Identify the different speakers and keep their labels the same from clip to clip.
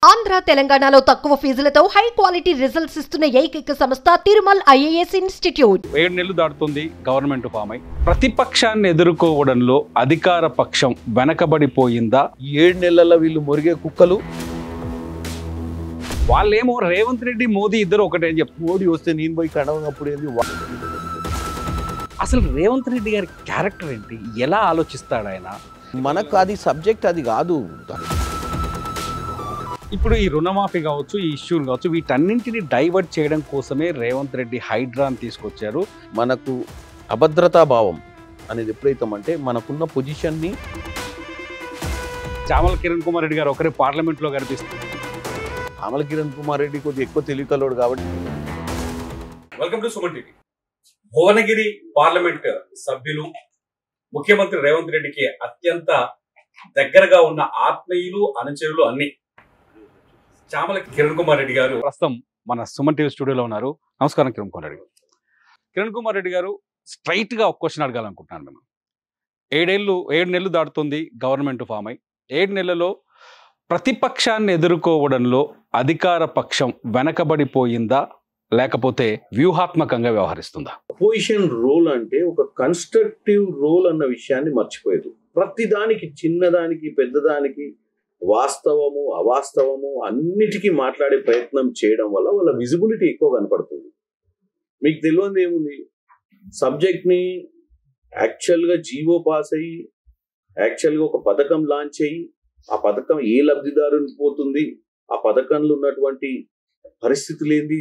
Speaker 1: ఆంధ్ర తెలంగాణలో తక్కువ ఫీజులతో high quality results ఇస్తున్న ఏకైక సంస్థ తిరుమల్ ఐఏఎస్ ఇన్స్టిట్యూట్.
Speaker 2: 7 నెలలు దాటుతుంది గవర్నమెంట్ ఫామ్ అయి. ప్రతిపక్షాన్ని ఎదుర్కోవడంలో అధికార పక్షం వెనకబడిపోయిందా?
Speaker 3: 7 నెలల వీళ్ళు మురిగే కుక్కలు.
Speaker 2: వాళ్ళేమో రేవంత్ రెడ్డి మోదీ ఇద్దరు ఒకటే అని చెప్తారు.
Speaker 3: మోడీ వస్తే నేను పోయి కడవనప్పుడు ఏంది?
Speaker 2: అసలు రేవంత్ రెడ్డి గారి క్యారెక్టర్ ఏంటి? ఎలా ఆలోచిస్తాడు ఆయన?
Speaker 3: మనకు అది సబ్జెక్ట్ అది కాదు.
Speaker 2: ఇప్పుడు ఈ రుణమాఫీ కావచ్చు, ఈ ఇష్యూలు కావచ్చు, వీటన్నింటిని డైవర్ట్ చేయడం కోసమే రేవంత్ రెడ్డి హైడ్రాన్ తీసుకొచ్చారు.
Speaker 3: మనకు అభద్రతా భావం అనేది ఎప్పుడైతామంటే మనకున్న పొజిషన్ని
Speaker 2: చామల కిరణ్ కుమార్ రెడ్డి గారు ఒకరే పార్లమెంట్లో కనిపిస్తుంది.
Speaker 3: చామల కిరణ్ కుమార్ రెడ్డి కొద్దిగా ఎక్కువ తెలివికలోడు కాబట్టి.
Speaker 2: Welcome to Suman TV. Bhuvanagiri parliament సభ్యులు ముఖ్యమంత్రి రేవంత్ రెడ్డికి అత్యంత దగ్గరగా ఉన్న ఆత్మీయులు, అనుచరులు అన్ని. చామల కిరణ్ కుమార్ రెడ్డి గారు ప్రస్తుతం మన సుమన్ టీవీ స్టూడియోలో ఉన్నారు. నమస్కారం కిరణ్ కుమార్ రెడ్డి గారు. కిరణ్ కుమార్ రెడ్డి గారు, స్ట్రైట్ గా ఒక క్వశ్చన్ అడగాలనుకుంటున్నాను మేము. 7 నెలలు దాటుతుంది గవర్నమెంట్ ఫామ్ అయి. 7 నెలల్లో ప్రతిపక్షాన్ని ఎదుర్కోవడంలో అధికార పక్షం వెనకబడిపోయిందా, లేకపోతే వ్యూహాత్మకంగా వ్యవహరిస్తుందా?
Speaker 3: అపోజిషన్ రోల్ అంటే ఒక కన్స్ట్రక్టివ్ రోల్ అన్న విషయాన్ని మర్చిపోయేది. ప్రతిదానికి, చిన్నదానికి పెద్దదానికి, వాస్తవము అవాస్తవము అన్నిటికీ మాట్లాడే ప్రయత్నం చేయడం వల్ల వాళ్ళ విజిబిలిటీ ఎక్కువ కనపడుతుంది. మీకు తెలియదు ఏముంది, సబ్జెక్ట్ని యాక్చువల్గా జీవో పాస్ అయ్యి, యాక్చువల్గా ఒక పథకం లాంచ్ అయ్యి, ఆ పథకం ఏ లబ్ధిదారుని పోతుంది, ఆ పథకంలో ఉన్నటువంటి పరిస్థితులు ఏంది,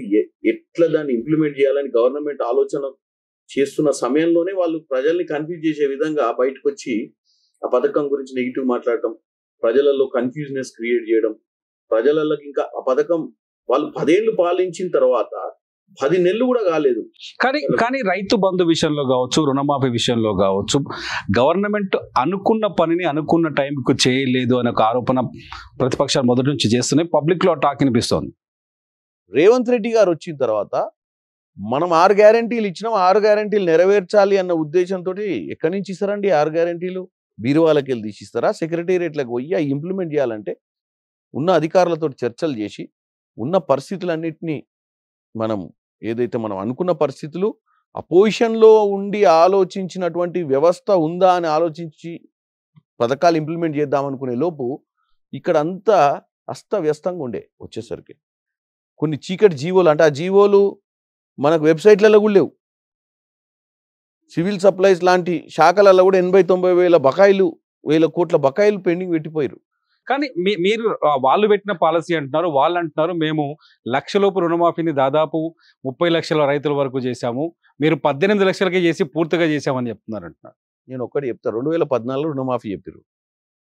Speaker 3: ఎట్లా దాన్ని ఇంప్లిమెంట్ చేయాలని గవర్నమెంట్ ఆలోచన చేస్తున్న సమయంలోనే వాళ్ళు ప్రజల్ని కన్ఫ్యూజ్ చేసే విధంగా బయటకు వచ్చి ఆ పథకం గురించి నెగిటివ్ మాట్లాడటం, ప్రజలలో కన్ఫ్యూజ్నెస్ క్రియేట్ చేయడం, ప్రజలకి ఇంకా ఆ పథకం వాళ్ళు 10 ఏళ్ళు పాలించిన తర్వాత 10 నెలలు కూడా కాలేదు.
Speaker 2: కానీ రైతు బంధు విషయంలో కావచ్చు, రుణమాఫీ విషయంలో కావచ్చు, గవర్నమెంట్ అనుకున్న పనిని అనుకున్న టైంకు చేయలేదు అనే ఒక ఆరోపణ ప్రతిపక్షాలు మొదటి నుంచి చేస్తున్నాయి. పబ్లిక్ లో టాక్ వినిపిస్తోంది.
Speaker 3: రేవంత్ రెడ్డి గారు వచ్చిన తర్వాత మనం 6 గ్యారంటీలు ఇచ్చినాం, 6 గ్యారంటీలు నెరవేర్చాలి అన్న ఉద్దేశంతో ఎక్కడి నుంచి ఇస్తారండి 6 గ్యారంటీలు? బీరువాలకి వెళ్ళి తీసిస్తారా? సెక్రటేరియట్లకు పోయి ఇంప్లిమెంట్ చేయాలంటే ఉన్న అధికారులతో చర్చలు చేసి ఉన్న పరిస్థితులన్నింటినీ మనం ఏదైతే మనం అనుకున్న పరిస్థితులు అపోజిషన్లో ఉండి ఆలోచించినటువంటి వ్యవస్థ ఉందా అని ఆలోచించి పథకాలు ఇంప్లిమెంట్ చేద్దామనుకునే లోపు ఇక్కడ అంతా అస్తవ్యస్తంగా ఉండే. వచ్చేసరికి కొన్ని చీకటి జీవోలు, అంటే ఆ జీవోలు మనకు వెబ్సైట్లలో కూడా లేవు. సివిల్ సప్లైస్ లాంటి శాఖలలో కూడా 80-90 వేల కోట్ల బకాయిలు పెండింగ్ పెట్టిపోయారు.
Speaker 2: కానీ మీరు వాళ్ళు పెట్టిన పాలసీ అంటున్నారు, వాళ్ళు అంటున్నారు మేము 1 లక్షలోపు రుణమాఫీని దాదాపు 30 లక్షల రైతుల వరకు చేశాము, మీరు 18 లక్షలకే చేసి పూర్తిగా చేశామని చెప్తున్నారు అంటున్నారు.
Speaker 3: నేను ఒక్కటి చెప్తా, 2014 రుణమాఫీ చెప్పారు.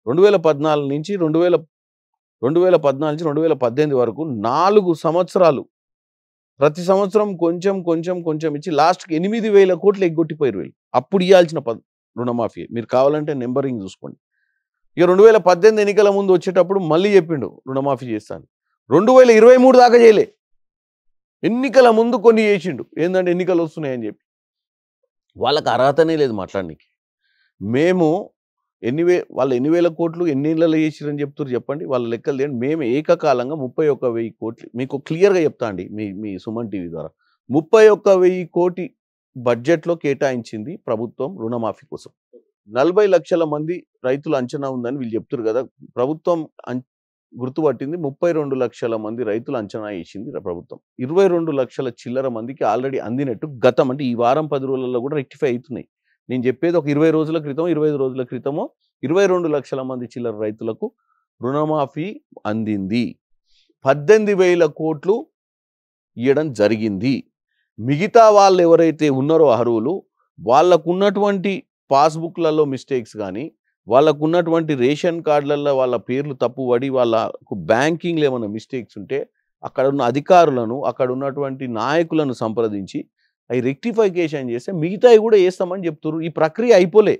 Speaker 3: 2014 నుంచి 2018 వరకు 4 సంవత్సరాలు ప్రతి సంవత్సరం కొంచెం ఇచ్చి లాస్ట్కి 8,000 కోట్లు ఎగ్గొట్టిపోయారు వీళ్ళు. అప్పుడు ఇవ్వాల్సిన రుణమాఫీ మీరు కావాలంటే నెంబరింగ్ చూసుకోండి. ఇక 2018 ఎన్నికల ముందు వచ్చేటప్పుడు మళ్ళీ చెప్పిండు రుణమాఫీ చేస్తాను. 2023 దాకా చేయలే. ఎన్నికల ముందు కొన్ని చేసిండు, ఏంటంటే ఎన్నికలు వస్తున్నాయని చెప్పి. వాళ్ళకి అర్హతనే లేదు మాట్లాడడానికి. మేము వాళ్ళు 8,000 కోట్లు ఎన్ని నెలలు చేసిరని చెప్తారు చెప్పండి, వాళ్ళ లెక్కలు తేండి. మేము ఏకకాలంగా 31,000 కోట్లు మీకు క్లియర్గా చెప్తా అండి మీ సుమన్ టీవీ ద్వారా. 31,000 కోటి బడ్జెట్లో కేటాయించింది ప్రభుత్వం రుణమాఫీ కోసం. 40 లక్షల మంది రైతులు అంచనా ఉందని వీళ్ళు చెప్తారు కదా. ప్రభుత్వం గుర్తుపట్టింది 32 లక్షల మంది రైతులు అంచనా వేసింది ప్రభుత్వం. 22 లక్షల చిల్లర మందికి ఆల్రెడీ అందినట్టు గతం, అంటే ఈ వారం 10 రోజులలో కూడా రెక్టిఫై అవుతున్నాయి. నేను చెప్పేది ఒక 20 రోజుల క్రితం 25 రోజుల క్రితమో 22 లక్షల మంది చిల్లర రైతులకు రుణమాఫీ అందింది. 18,000 కోట్లు ఇవ్వడం జరిగింది. మిగతా వాళ్ళు ఎవరైతే ఉన్నారో అర్హులు, వాళ్ళకు ఉన్నటువంటి పాస్బుక్లలో మిస్టేక్స్ కానీ, వాళ్ళకు ఉన్నటువంటి రేషన్ కార్డులలో వాళ్ళ పేర్లు తప్పుపడి వాళ్ళకు బ్యాంకింగ్లో ఏమైనా మిస్టేక్స్ ఉంటే అక్కడ ఉన్న అధికారులను, అక్కడ ఉన్నటువంటి నాయకులను సంప్రదించి అవి రెక్టిఫికేషన్ చేస్తే మిగతావి కూడా చేస్తామని చెప్తున్నారు. ఈ ప్రక్రియ అయిపోలే.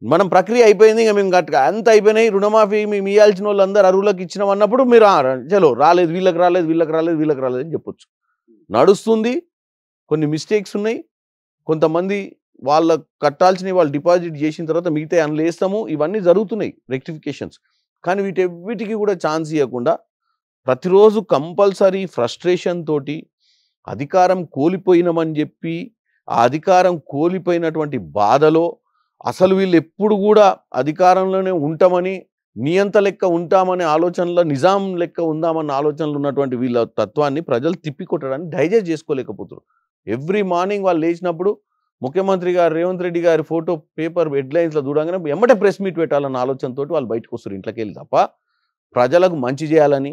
Speaker 3: మనం ప్రక్రియ అయిపోయింది, ఇంకా మేము గట్టిగా అంత అయిపోయినాయి, రుణమాఫీ మేము ఇవ్వాల్సిన వాళ్ళందరూ అర్హులకు ఇచ్చినాం అన్నప్పుడు మీరు చలో రాలేదు, వీళ్ళకి రాలేదు అని చెప్పొచ్చు. నడుస్తుంది. కొన్ని మిస్టేక్స్ ఉన్నాయి. కొంతమంది వాళ్ళ కట్టాల్సినవి వాళ్ళు డిపాజిట్ చేసిన తర్వాత మిగతా అందులో వేస్తాము, ఇవన్నీ జరుగుతున్నాయి రెక్టిఫికేషన్స్. కానీ వీటికి కూడా ఛాన్స్ ఇవ్వకుండా ప్రతిరోజు కంపల్సరీ ఫ్రస్ట్రేషన్ తోటి అధికారం కోల్పోయినామని చెప్పి ఆ అధికారం కోల్పోయినటువంటి బాధలో అసలు వీళ్ళు ఎప్పుడు కూడా అధికారంలోనే ఉంటామని నియంత లెక్క ఉంటామనే ఆలోచనలో నిజాం లెక్క ఉందామన్న ఆలోచనలు ఉన్నటువంటి వీళ్ళ తత్వాన్ని ప్రజలు తిప్పికొట్టడానికి డైజెస్ట్ చేసుకోలేకపోతారు. ఎవ్రీ మార్నింగ్ వాళ్ళు లేచినప్పుడు ముఖ్యమంత్రి గారు రేవంత్ రెడ్డి గారి ఫోటో పేపర్ హెడ్లైన్స్లో చూడగానే ఎమ్మటే ప్రెస్ మీట్ పెట్టాలన్న ఆలోచనతో వాళ్ళు బయటకు వస్తారు ఇంట్లోకి వెళ్ళి. తప్ప ప్రజలకు మంచి చేయాలని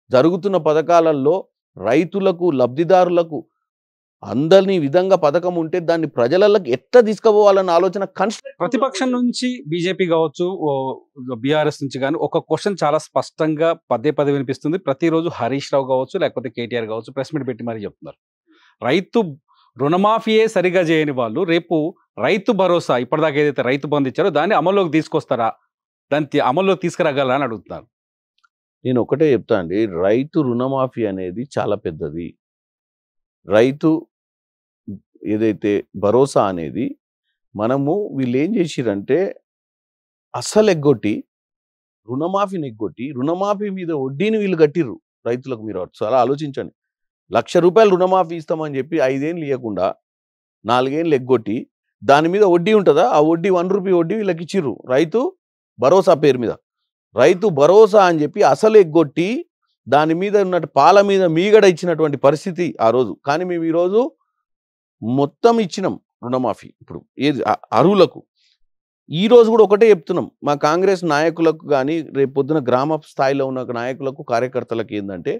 Speaker 3: జరుగుతున్న పథకాలలో రైతులకు లబ్ధిదారులకు అందరినీ విధంగా పథకం ఉంటే దాన్ని ప్రజలకు ఎట్లా తీసుకుపోవాలన్న ఆలోచన
Speaker 2: ప్రతిపక్షం నుంచి బీజేపీ కావచ్చు బీఆర్ఎస్ నుంచి కానీ ఒక క్వశ్చన్ చాలా స్పష్టంగా పదే వినిపిస్తుంది. ప్రతిరోజు హరీష్ రావు కావచ్చు లేకపోతే కేటీఆర్ కావచ్చు ప్రెస్ మీట్ పెట్టి మరీ చెప్తున్నారు, రైతు రుణమాఫీయే సరిగా చేయని వాళ్ళు రేపు రైతు భరోసా ఇప్పటిదాకా ఏదైతే రైతు బంధు ఇచ్చారో దాన్ని అమల్లోకి తీసుకొస్తారా, దాన్ని అమల్లోకి తీసుకురాగలరా అని అడుగుతున్నారు.
Speaker 3: నేను ఒకటే చెప్తా అండి, రైతు రుణమాఫీ అనేది చాలా పెద్దది. రైతు ఏదైతే భరోసా అనేది మనము వీళ్ళు ఏం చేసిరంటే అసలు ఎగ్గొట్టి రుణమాఫీని ఎగ్గొట్టి రుణమాఫీ మీద వడ్డీని వీళ్ళు కట్టిర్రు రైతులకు. మీరు చాలా ఆలోచించండి. 1,00,000 రూపాయలు రుణమాఫీ ఇస్తామని చెప్పి 5 ఏళ్ళు ఇవ్వకుండా 4 ఏళ్ళు ఎగ్గొట్టి దాని మీద వడ్డీ ఉంటుందా, ఆ వడ్డీ 1 రూపీ వడ్డీ వీళ్ళకి ఇచ్చిర్రు రైతు భరోసా పేరు మీద. రైతు భరోసా అని చెప్పి అసలు ఎగ్గొట్టి దాని మీద ఉన్నట్టు పాల మీద మీగడ ఇచ్చినటువంటి పరిస్థితి ఆ రోజు. కానీ మేము ఈరోజు మొత్తం ఇచ్చినాం రుణమాఫీ ఇప్పుడు ఏది అరువులకు. ఈ రోజు కూడా ఒకటే చెప్తున్నాం మా కాంగ్రెస్ నాయకులకు కానీ రేపు పొద్దున గ్రామ స్థాయిలో ఉన్న నాయకులకు కార్యకర్తలకు ఏంటంటే,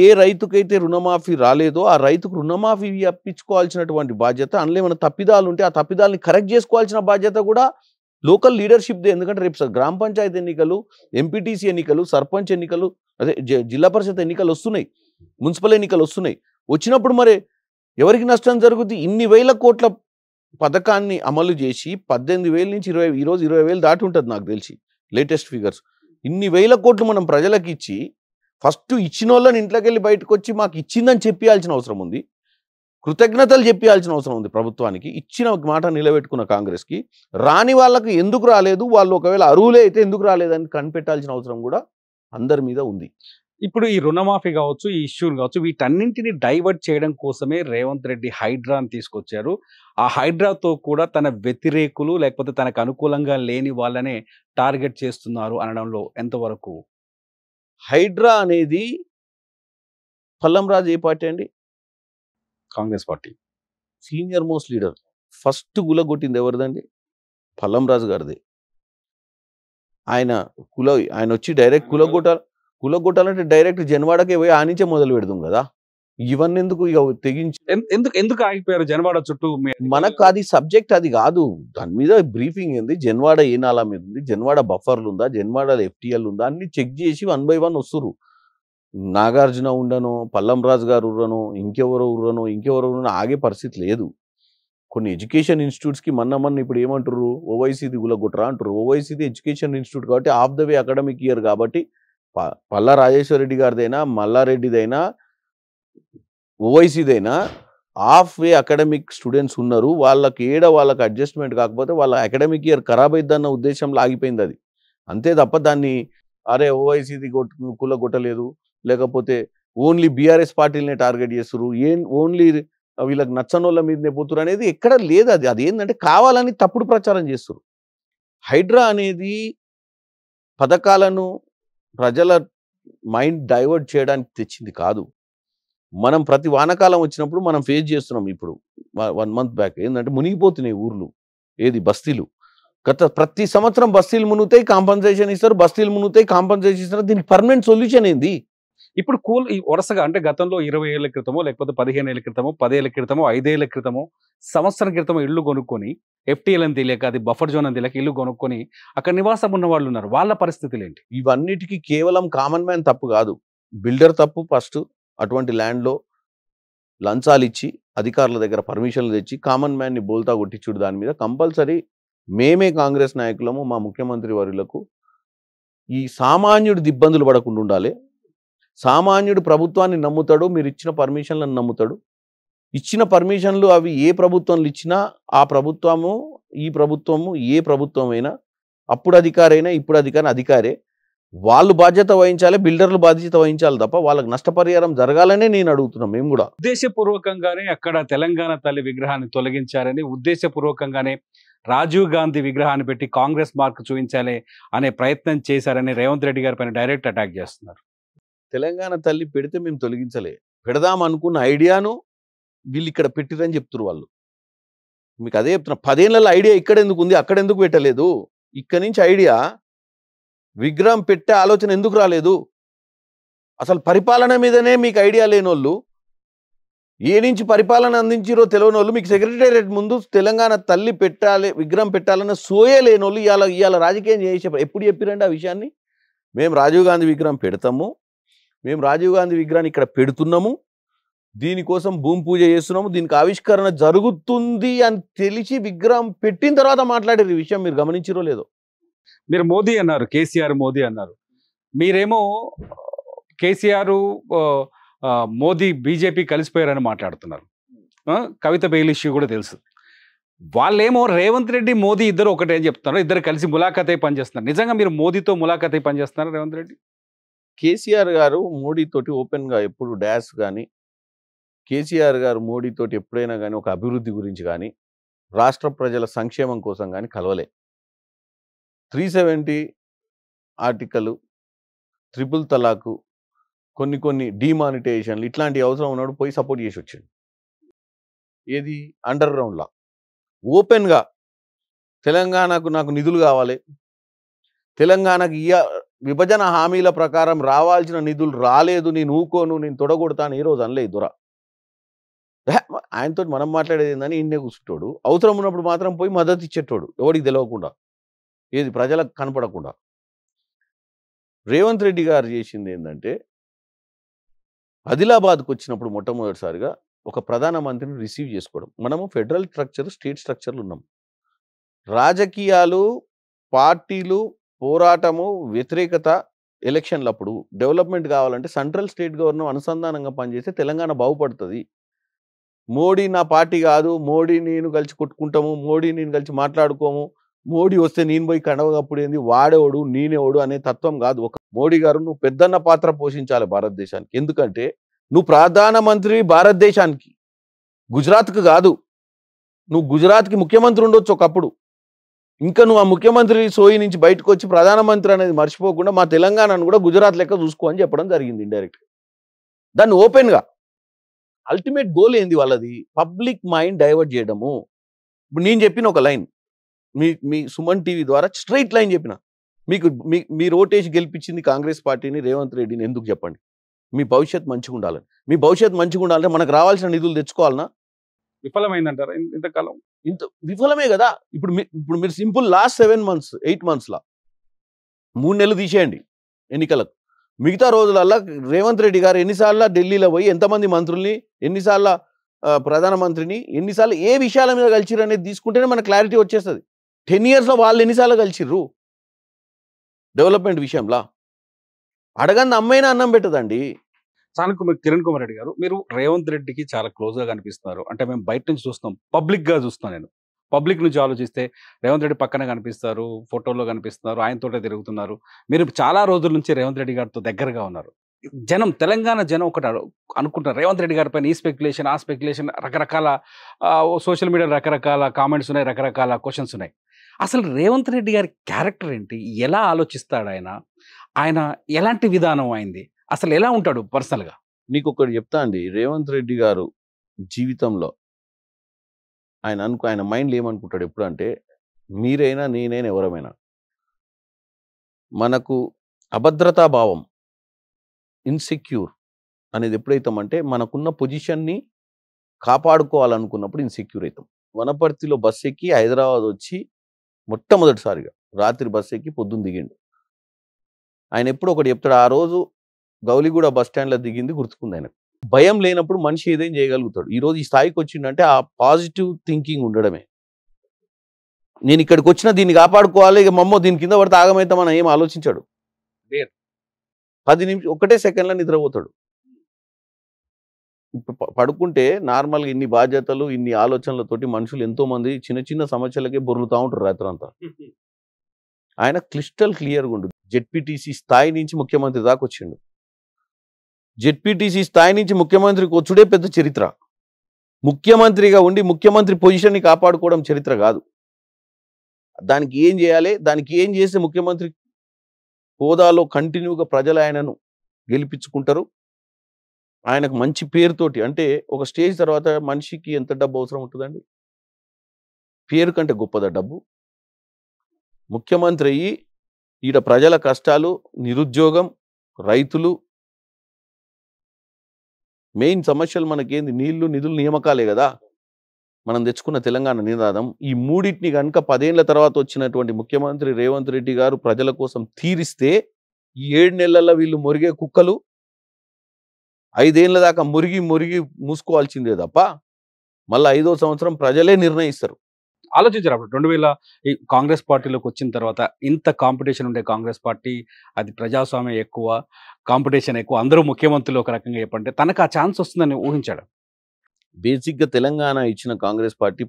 Speaker 3: ఏ రైతుకైతే రుణమాఫీ రాలేదో ఆ రైతుకు రుణమాఫీ అప్పించుకోవాల్సినటువంటి బాధ్యత, అందులో ఏమైనా తప్పిదాలు ఉంటే ఆ తప్పిదాలని కరెక్ట్ చేసుకోవాల్సిన బాధ్యత కూడా లోకల్ లీడర్షిప్దే. ఎందుకంటే రేపు గ్రామ పంచాయతీ ఎన్నికలు, ఎంపీటీసీ ఎన్నికలు, సర్పంచ్ ఎన్నికలు, అదే జిల్లా పరిషత్ ఎన్నికలు వస్తున్నాయి, మున్సిపల్ ఎన్నికలు వస్తున్నాయి. వచ్చినప్పుడు మరి ఎవరికి నష్టం జరుగుతుంది? ఇన్ని వేల కోట్ల పథకాన్ని అమలు చేసి 18,000 నుంచి 20, ఈరోజు 20,000 దాటి ఉంటుంది నాకు తెలిసి లేటెస్ట్ ఫిగర్స్. ఇన్ని వేల కోట్లు మనం ప్రజలకు ఇచ్చి ఫస్ట్ ఇచ్చిన వాళ్ళని ఇంట్లోకి వెళ్ళి బయటకు వచ్చి మాకు ఇచ్చిందని చెప్పాల్సిన అవసరం ఉంది, కృతజ్ఞతలు చెప్పాల్సిన అవసరం ఉంది ప్రభుత్వానికి. ఇచ్చిన మాట నిలబెట్టుకున్న కాంగ్రెస్కి రాని వాళ్ళకి ఎందుకు రాలేదు, వాళ్ళు ఒకవేళ అరువులే అయితే ఎందుకు రాలేదని కనిపెట్టాల్సిన అవసరం కూడా అందరి మీద ఉంది.
Speaker 2: ఇప్పుడు ఈ రుణమాఫీ కావచ్చు, ఈ ఇష్యూలు కావచ్చు, వీటన్నింటినీ డైవర్ట్ చేయడం కోసమే రేవంత్ రెడ్డి హైడ్రాని తీసుకొచ్చారు. ఆ హైడ్రాతో కూడా తన వ్యతిరేకులు లేకపోతే తనకు అనుకూలంగా లేని వాళ్ళనే టార్గెట్ చేస్తున్నారు అనడంలో ఎంతవరకు?
Speaker 3: హైడ్రా అనేది పల్లంరాజు ఏ పార్టీ అండి?
Speaker 2: Congress party
Speaker 3: senior most leader. First గులగొట్టింది ఎవరిదండి? పల్లంరాజు గారిది. ఆయన వచ్చి డైరెక్ట్ కులగొట్టాలంటే డైరెక్ట్ జన్వాడకే పోయి ఆ నుంచే మొదలు పెడదాం కదా. ఇవన్నీ ఎందుకు ఇక తెగించి
Speaker 2: ఎందుకు ఆగిపోయారు జన్వాడ చుట్టూ?
Speaker 3: మనకు అది సబ్జెక్ట్ అది కాదు. దాని మీద బ్రీఫింగ్ ఏంది, జన్వాడ ఏ నాలా మీద ఉంది, జన్వాడ బఫర్లు ఉందా, జన్వాడ FTL ఉందా, అన్ని చెక్ చేసి 1 by 1 వస్తురు. నాగార్జున ఉండను, పల్లంరాజు గారు ఉర్రను, ఇంకెవరో ఆగే పరిస్థితి లేదు. కొన్ని ఎడ్యుకేషన్ ఇన్స్టిట్యూట్స్కి మొన్న ఇప్పుడు ఏమంటారు, ఓవైసీది గులగొట్టరా అంటారు. ఓవైసీది ఎడ్యుకేషన్ ఇన్స్టిట్యూట్ కాబట్టి of the way academic year కాబట్టి పల్లా రాజేశ్వర రెడ్డి గారిదైనా మల్లారెడ్డిదైనా ఓవైసీదైనా హాఫ్ వే అకాడమిక్ స్టూడెంట్స్ ఉన్నారు. వాళ్ళకి అడ్జస్ట్మెంట్ కాకపోతే వాళ్ళ అకాడమిక్ ఇయర్ ఖరాబ్ అయిద్దన్న ఉద్దేశంలో ఆగిపోయింది అది. అంతే తప్ప దాన్ని అరే ఓవైసీది కులగొట్టలేదు, లేకపోతే ఓన్లీ బీఆర్ఎస్ పార్టీలనే టార్గెట్ చేస్తారు, ఓన్లీ వీళ్ళకి నచ్చనోళ్ళ మీదనే పోతున్నారు అనేది ఎక్కడ లేదు. అది ఏంటంటే కావాలని తప్పుడు ప్రచారం చేస్తారు. హైడ్రా అనేది పథకాలను ప్రజల మైండ్ డైవర్ట్ చేయడానికి తెచ్చింది కాదు. మనం ప్రతి వానకాలం వచ్చినప్పుడు మనం ఫేస్ చేస్తున్నాం. ఇప్పుడు 1 month బ్యాక్ ఏంటంటే మునిగిపోతున్నాయి ఊర్లు, ఏది బస్తీలు. ప్రతి సంవత్సరం బస్తీలు మునుగుతాయి, కాంపన్సేషన్ ఇస్తారు, బస్తీలు మునుగుతాయి, కాంపన్సేషన్ ఇస్తారు. దీనికి పర్మనెంట్ సొల్యూషన్ ఏంది?
Speaker 2: ఇప్పుడు వరుసగా అంటే గతంలో 20 ఏళ్ల క్రితమో లేకపోతే 15 ఏళ్ల క్రితమో 10 ఏళ్ల క్రితమో 5 ఏళ్ల క్రితమో సంవత్సరం క్రితమో ఇల్లు కొనుక్కొని FTL అని తెలియక అది బఫర్ జోన్ అని తెలియక ఇల్లు కొనుక్కొని అక్కడ నివాసం ఉన్న వాళ్ళు ఉన్నారు. వాళ్ళ పరిస్థితులు ఏంటి?
Speaker 3: ఇవన్నిటికీ కేవలం కామన్ మ్యాన్ తప్పు కాదు, బిల్డర్ తప్పు. ఫస్ట్ అటువంటి ల్యాండ్లో లంచాలు ఇచ్చి అధికారుల దగ్గర పర్మిషన్లు తెచ్చి కామన్ మ్యాన్ని బోల్తా కొట్టించుడు దాని మీద కంపల్సరీ మేమే కాంగ్రెస్ నాయకులము మా ముఖ్యమంత్రి వర్యులకు ఈ సామాన్యుడి ఇబ్బందులు పడకుండా ఉండాలి. సామాన్యుడు ప్రభుత్వాన్ని నమ్ముతాడు, మీరు ఇచ్చిన పర్మిషన్లను నమ్ముతాడు. ఇచ్చిన పర్మిషన్లు అవి ఏ ప్రభుత్వంలో ఇచ్చినా ఆ ప్రభుత్వము ఈ ప్రభుత్వము ఏ ప్రభుత్వం అయినా అప్పుడు అధికారైనా ఇప్పుడు అధికారే. వాళ్ళు బాధ్యత వహించాలి, బిల్డర్లు బాధ్యత వహించాలి తప్ప వాళ్ళకి నష్టపరిహారం జరగాలనే నేను అడుగుతున్నాం. మేము కూడా
Speaker 4: ఉద్దేశపూర్వకంగానే అక్కడ తెలంగాణ తల్లి విగ్రహాన్ని తొలగించారని, ఉద్దేశపూర్వకంగానే రాజీవ్ గాంధీ విగ్రహాన్ని పెట్టి కాంగ్రెస్ మార్క్ చూపించాలి అనే ప్రయత్నం చేశారని రేవంత్ రెడ్డి గారి పైన డైరెక్ట్ అటాక్ చేస్తున్నారు.
Speaker 3: తెలంగాణ తల్లి పెడితే మేము తొలగించలే, పెడదాం అనుకున్న ఐడియాను వీళ్ళు ఇక్కడ పెట్టిరని చెప్తున్నారు వాళ్ళు. మీకు అదే చెప్తున్నా, 10 ఏళ్ళ ఐడియా ఇక్కడ ఎందుకు ఉంది, అక్కడ ఎందుకు పెట్టలేదు? ఇక్కడ నుంచి ఐడియా విగ్రహం పెట్టే ఆలోచన ఎందుకు రాలేదు? అసలు పరిపాలన మీదనే మీకు ఐడియా లేనోళ్ళు, ఏ నుంచి పరిపాలన అందించిరో తెలియని వాళ్ళు, మీకు సెక్రటేరియట్ ముందు తెలంగాణ తల్లి పెట్టాలి, విగ్రహం పెట్టాలన్న సోయే లేనోళ్ళు ఇవాళ రాజకీయం చేసే ఎప్పుడు చెప్పిరండి ఆ విషయాన్ని? మేము రాజీవ్ గాంధీ విగ్రహం పెడతాము, మేము రాజీవ్ గాంధీ విగ్రహాన్ని ఇక్కడ పెడుతున్నాము, దీనికోసం భూమి పూజ చేస్తున్నాము, దీనికి ఆవిష్కరణ జరుగుతుంది అని తెలిసి విగ్రహం పెట్టిన తర్వాత మాట్లాడేది ఈ విషయం మీరు గమనించిరో లేదో?
Speaker 4: మీరు మోదీ అన్నారు, కేసీఆర్ మోదీ అన్నారు. మీరేమో కేసీఆర్ మోదీ బీజేపీ కలిసిపోయారని మాట్లాడుతున్నారు. కవిత బెయిల్ ఇష్యూ కూడా తెలుసు. వాళ్ళేమో రేవంత్ రెడ్డి మోదీ ఇద్దరు ఒకటే అని చెప్తున్నారు, ఇద్దరు కలిసి ములాఖాతే పనిచేస్తున్నారు. నిజంగా మీరు మోదీతో ములాఖాతే పనిచేస్తున్నారు రేవంత్ రెడ్డి?
Speaker 3: కేసీఆర్ గారు మోడీతోటి ఓపెన్గా ఎప్పుడు డాష్ కానీ, కేసీఆర్ గారు మోడీతోటి ఎప్పుడైనా కానీ ఒక అభివృద్ధి గురించి కానీ, రాష్ట్ర ప్రజల సంక్షేమం కోసం కానీ కలవలే. 370 ఆర్టికల్, ట్రిపుల్ తలాకు, కొన్ని డిమానిటైజేషన్లు ఇట్లాంటి అవసరం ఉన్నాడు పోయి సపోర్ట్ చేసి వచ్చాడు. ఏది అండర్ గ్రౌండ్లా ఓపెన్గా తెలంగాణకు నాకు నిధులు కావాలి, తెలంగాణకు విభజన హామీల ప్రకారం రావాల్సిన నిధులు రాలేదు, నేను ఊకోను, నేను తొడగొడతాను ఏ రోజు అనలేదు దొర. ఆయనతో మనం మాట్లాడేది ఏందని ఇన్నే కూర్చుంటాడు, అవసరం ఉన్నప్పుడు మాత్రం పోయి మద్దతు ఇచ్చేటోడు, ఎవరికి తెలియకుండా, ఏది ప్రజలకు కనపడకుండా. రేవంత్ రెడ్డి గారు చేసింది ఏంటంటే, ఆదిలాబాద్కు వచ్చినప్పుడు మొట్టమొదటిసారిగా ఒక ప్రధానమంత్రిని రిసీవ్ చేసుకోవడం. మనము ఫెడరల్ స్ట్రక్చర్, స్టేట్ స్ట్రక్చర్లు ఉన్నాం. రాజకీయాలు, పార్టీలు, పోరాటము, వ్యతిరేకత, ఎలక్షన్లప్పుడు డెవలప్మెంట్ కావాలంటే సెంట్రల్ స్టేట్ గవర్నమెంట్ అనుసంధానంగా పనిచేస్తే తెలంగాణ బాగుపడుతుంది. మోడీ నా పార్టీ కాదు, మోడీ నేను కలిసి కొట్టుకుంటాము, మోడీ నేను కలిసి మాట్లాడుకోము, మోడీ వస్తే నేను పోయి కండవగప్పుడు ఏంది, వాడేవాడు నేనేవాడు అనే తత్వం కాదు. ఒక మోడీ గారు నువ్వు పెద్దన్న పాత్ర పోషించాలి భారతదేశానికి. ఎందుకంటే నువ్వు ప్రధానమంత్రి భారతదేశానికి, గుజరాత్కి కాదు. నువ్వు గుజరాత్కి ముఖ్యమంత్రి ఉండొచ్చు ఒకప్పుడు, ఇంకా నువ్వు ఆ ముఖ్యమంత్రి సోయి నుంచి బయటకు వచ్చి ప్రధానమంత్రి అనేది మర్చిపోకుండా మా తెలంగాణను కూడా గుజరాత్ లెక్క చూసుకో అని చెప్పడం జరిగింది ఇండైరెక్ట్. దాన్ని ఓపెన్గా అల్టిమేట్ గోల్ ఏంది వాళ్ళది? పబ్లిక్ మైండ్ డైవర్ట్ చేయడము. ఇప్పుడు నేను చెప్పిన ఒక లైన్ మీ సుమన్ టీవీ ద్వారా స్ట్రైట్ లైన్ చెప్పిన, మీరు ఓటేసి గెలిపించింది కాంగ్రెస్ పార్టీని, రేవంత్ రెడ్డిని ఎందుకు చెప్పండి? మీ భవిష్యత్ మంచిగా ఉండాలని. మీ భవిష్యత్ మంచిగా ఉండాలంటే మనకు రావాల్సిన నిధులు తెచ్చుకోవాలనా?
Speaker 4: విఫలమైందంటారా ఇంతకాలం?
Speaker 3: ఇంత విఫలమే కదా. ఇప్పుడు మీరు సింపుల్ లాస్ట్ 7 months 8 monthsలా 3 నెలలు తీసేయండి ఎన్నికలకు. మిగతా రోజులల్లా రేవంత్ రెడ్డి గారు ఎన్నిసార్లు ఢిల్లీలో పోయి ఎంతమంది మంత్రుల్ని, ఎన్నిసార్లు ప్రధానమంత్రిని, ఎన్నిసార్లు ఏ విషయాల మీద కలిసిర్రు అనేది తీసుకుంటేనే మనకు క్లారిటీ వచ్చేస్తుంది. 10 yearsలో వాళ్ళు ఎన్నిసార్లు కలిసిర్రు డెవలప్మెంట్ విషయంలో? అడగంది అమ్మైనా అన్నం పెట్టదండి.
Speaker 4: కిరణ్ కుమార్ రెడ్డి గారు, మీరు రేవంత్ రెడ్డికి చాలా క్లోజ్గా కనిపిస్తున్నారు. అంటే మేము బయట నుంచి చూస్తాం, పబ్లిక్గా చూస్తాను నేను. పబ్లిక్ నుంచి ఆలోచిస్తే రేవంత్ రెడ్డి పక్కన కనిపిస్తారు, ఫోటోల్లో కనిపిస్తున్నారు, ఆయనతోటే తిరుగుతున్నారు. మీరు చాలా రోజుల నుంచి రేవంత్ రెడ్డి గారితో దగ్గరగా ఉన్నారు. జనం, తెలంగాణ జనం ఒకటి అనుకుంటారు, రేవంత్ రెడ్డి గారి పైన ఈ స్పెక్యులేషన్, ఆ స్పెక్యులేషన్, రకరకాల సోషల్ మీడియా రకరకాల కామెంట్స్ ఉన్నాయి, రకరకాల క్వశ్చన్స్ ఉన్నాయి. అసలు రేవంత్ రెడ్డి గారి క్యారెక్టర్ ఏంటి? ఎలా ఆలోచిస్తాడు ఆయన ఎలాంటి విధానం అయింది? అసలు ఎలా ఉంటాడు పర్సనల్గా?
Speaker 3: నీకు ఒకటి చెప్తా అండి, రేవంత్ రెడ్డి గారు జీవితంలో ఆయన మైండ్లో ఏమనుకుంటాడు ఎప్పుడు అంటే, మీరైనా నేనైనా ఎవరమైనా మనకు అభద్రతా భావం, ఇన్సెక్యూర్ అనేది ఎప్పుడైతామంటే మనకున్న పొజిషన్ని కాపాడుకోవాలనుకున్నప్పుడు ఇన్సెక్యూర్ అవుతాం. వనపర్తిలో బస్ ఎక్కి హైదరాబాద్ వచ్చి మొట్టమొదటిసారిగా రాత్రి బస్ ఎక్కి పొద్దున్న దిగిండు. ఆయన ఎప్పుడు ఒకటి చెప్తాడు, ఆ రోజు గౌలిగూడ బస్ స్టాండ్లో దిగింది గుర్తుకుంది ఆయనకు. భయం లేనప్పుడు మనిషి ఏదైనా చేయగలుగుతాడు. ఈరోజు ఈ స్థాయికి వచ్చిందంటే ఆ పాజిటివ్ థింకింగ్ ఉండడమే. నేను ఇక్కడికి వచ్చిన దీన్ని కాపాడుకోవాలి, ఇక మమ్మో దీని కింద పడితే ఆగమవుతామని ఏం ఆలోచించాడు. 10 నిమిషం ఒకటే సెకండ్లో నిద్రపోతాడు. పడుకుంటే నార్మల్గా ఇన్ని బాధ్యతలు, ఇన్ని ఆలోచనలతోటి మనుషులు ఎంతో మంది చిన్న చిన్న సమస్యలకే బొర్లుతూ ఉంటారు రాత్రంతా. ఆయన క్లిస్టల్ క్లియర్గా ఉండు. జెడ్పీటీసీ స్థాయి నుంచి ముఖ్యమంత్రి దాకా వచ్చిండు. జెడ్పీటీసీ స్థాయి నుంచి ముఖ్యమంత్రికి వచ్చుడే పెద్ద చరిత్ర. ముఖ్యమంత్రిగా ఉండి ముఖ్యమంత్రి పొజిషన్ని కాపాడుకోవడం చరిత్ర కాదు. దానికి ఏం చేయాలి, దానికి ఏం చేస్తే ముఖ్యమంత్రి హోదాలో కంటిన్యూగా ప్రజలు ఆయనను గెలిపించుకుంటారు. ఆయనకు మంచి పేరుతోటి, అంటే ఒక స్టేజ్ తర్వాత మనిషికి ఎంత డబ్బు అవసరం ఉంటుందండి? పేరు కంటే గొప్పదా డబ్బు? ముఖ్యమంత్రి అయ్యి ఈడ ప్రజల కష్టాలు, నిరుద్యోగం, రైతులు, మెయిన్ సమస్యలు మనకేంది? నీళ్లు, నిధులు, నియామకాలే కదా మనం తెచ్చుకున్న తెలంగాణ నినాదం. ఈ మూడింటిని కనుక 10 ఏళ్ల తర్వాత వచ్చినటువంటి ముఖ్యమంత్రి రేవంత్ రెడ్డి గారు ప్రజల కోసం తీరిస్తే, ఈ 7 నెలల్లో వీళ్ళు మొరిగే కుక్కలు 5 ఏళ్ల దాకా మురిగి మూసుకోవాల్సిందే తప్ప మళ్ళీ 5వ సంవత్సరం ప్రజలే నిర్ణయిస్తారు.
Speaker 4: ఆలోచించారు అప్పుడు 2000 ఈ కాంగ్రెస్ పార్టీలోకి వచ్చిన తర్వాత ఇంత కాంపిటీషన్ ఉండే కాంగ్రెస్ పార్టీ, అది ప్రజాస్వామ్యం ఎక్కువ, కాంపిటీషన్ ఎక్కువ, అందరూ ముఖ్యమంత్రులు ఒక రకంగా చెప్పంటే తనకు ఆ ఛాన్స్ వస్తుందని ఊహించాడు.
Speaker 3: బేసిక్గా తెలంగాణ ఇచ్చిన కాంగ్రెస్ పార్టీ